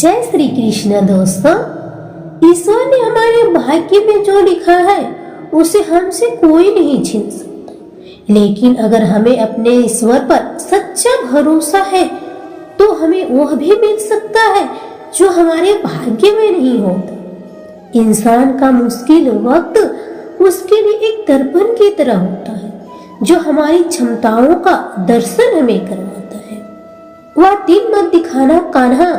जय श्री कृष्ण दोस्तों। ईश्वर ने हमारे भाग्य में जो लिखा है उसे हमसे कोई नहीं छीन सकता, लेकिन अगर हमें अपने ईश्वर पर सच्चा भरोसा है तो हमें वह भी मिल सकता है जो हमारे भाग्य में नहीं होता। इंसान का मुश्किल वक्त उसके लिए एक दर्पण की तरह होता है जो हमारी क्षमताओं का दर्शन हमें करवाता है। वह दिन मत दिखाना कान्हा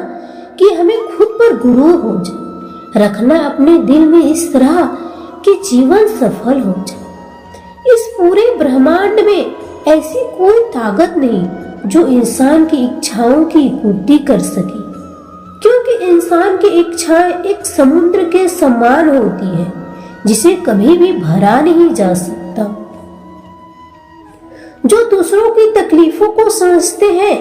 कि हमें खुद पर गुरूर हो जाए, रखना अपने दिल में इस तरह कि जीवन सफल हो जाए। इस पूरे ब्रह्मांड में ऐसी कोई ताकत नहीं जो इंसान की इच्छाओं की पूर्ति कर सके, क्योंकि इंसान की इच्छाएं एक समुद्र के समान होती है जिसे कभी भी भरा नहीं जा सकता। जो दूसरों की तकलीफों को समझते हैं,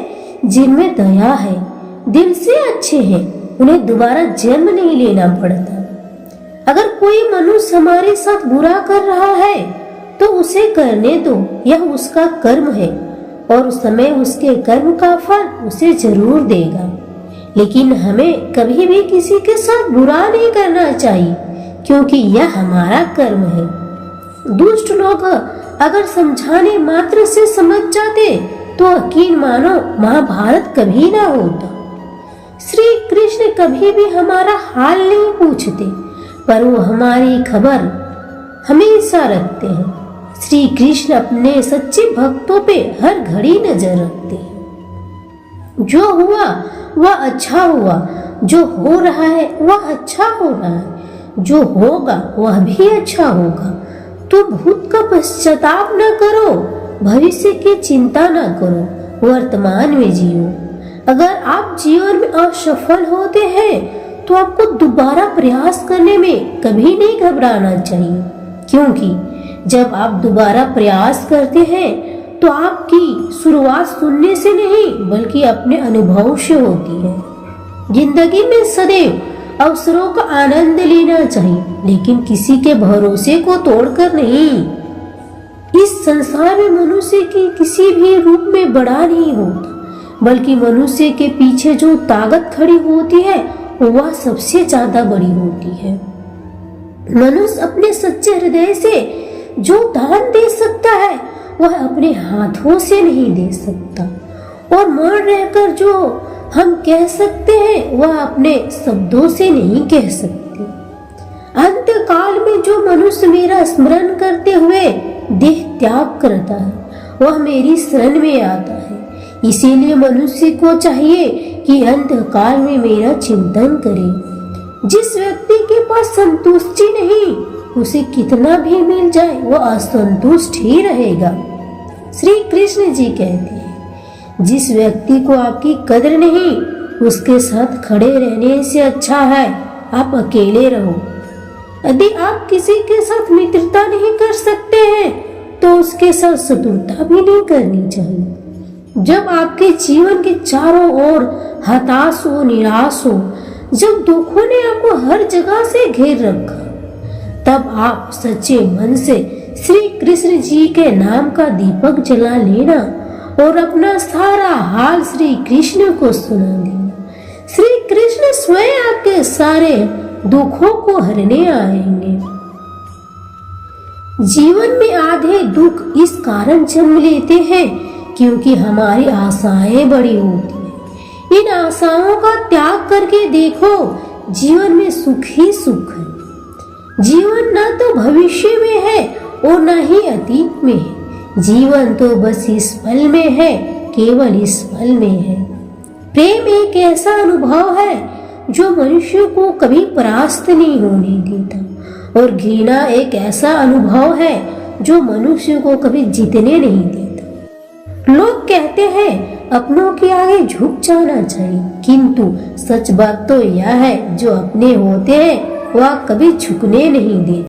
जिनमें दया है, दिल से अच्छे हैं, उन्हें दोबारा जन्म नहीं लेना पड़ता। अगर कोई मनुष्य हमारे साथ बुरा कर रहा है तो उसे करने दो, यह उसका कर्म है और समय उसके कर्म का फल उसे जरूर देगा। लेकिन हमें कभी भी किसी के साथ बुरा नहीं करना चाहिए, क्योंकि यह हमारा कर्म है। दुष्ट लोग अगर समझाने मात्र से समझ जाते तो यकीन मानो महाभारत कभी ना होता। श्री कृष्ण कभी भी हमारा हाल नहीं पूछते, पर वो हमारी खबर हमेशा रखते हैं। श्री कृष्ण अपने सच्चे भक्तों पे हर घड़ी नजर रखते हैं। जो हुआ वह अच्छा हुआ, जो हो रहा है वह अच्छा हो रहा है, जो होगा वह भी अच्छा होगा। तो भूत का पश्चाताप न करो, भविष्य की चिंता न करो, वर्तमान में जियो। अगर आप जीवन में असफल होते हैं तो आपको दोबारा प्रयास करने में कभी नहीं घबराना चाहिए, क्योंकि जब आप दोबारा प्रयास करते हैं तो आपकी शुरुआत सुनने से नहीं बल्कि अपने अनुभव से होती है। जिंदगी में सदैव अवसरों का आनंद लेना चाहिए, लेकिन किसी के भरोसे को तोड़कर नहीं। इस संसार में मनुष्य की किसी भी रूप में बड़ा नहीं होता, बल्कि मनुष्य के पीछे जो ताकत खड़ी होती है वह सबसे ज्यादा बड़ी होती है। मनुष्य अपने सच्चे हृदय से जो दान दे सकता है वह अपने हाथों से नहीं दे सकता, और मौन रहकर जो हम कह सकते हैं वह अपने शब्दों से नहीं कह सकते। अंत काल में जो मनुष्य मेरा स्मरण करते हुए देह त्याग करता है वह मेरी शरण में आता है। इसीलिए मनुष्य को चाहिए कि अंत काल में मेरा चिंतन करे। जिस व्यक्ति के पास संतुष्टि नहीं, उसे कितना भी मिल जाए वह असंतुष्ट ही रहेगा। श्री कृष्ण जी कहते हैं, जिस व्यक्ति को आपकी कदर नहीं, उसके साथ खड़े रहने से अच्छा है आप अकेले रहो। यदि आप किसी के साथ मित्रता नहीं कर सकते हैं तो उसके साथ शत्रुता भी नहीं करनी चाहिए। जब आपके जीवन के चारों ओर हताश हो, निराश हो, जब दुखों ने आपको हर जगह से घेर रखा, तब आप सच्चे मन से श्री कृष्ण जी के नाम का दीपक जला लेना और अपना सारा हाल श्री कृष्ण को सुना देना। श्री कृष्ण स्वयं आपके सारे दुखों को हरने आएंगे। जीवन में आधे दुख इस कारण जन्म लेते हैं क्योंकि हमारी आशाएं बड़ी होती हैं। इन आशाओं का त्याग करके देखो, जीवन में सुख ही सुख है। जीवन न तो भविष्य में है और न ही अतीत में है, जीवन तो बस इस पल में है, केवल इस पल में है। प्रेम एक ऐसा अनुभव है जो मनुष्य को कभी परास्त नहीं होने देता, और घृणा एक ऐसा अनुभव है जो मनुष्य को कभी जीतने नहीं देता। लोग कहते हैं अपनों के आगे झुक जाना चाहिए, किंतु सच बात तो यह है जो अपने होते हैं वह कभी झुकने नहीं देते।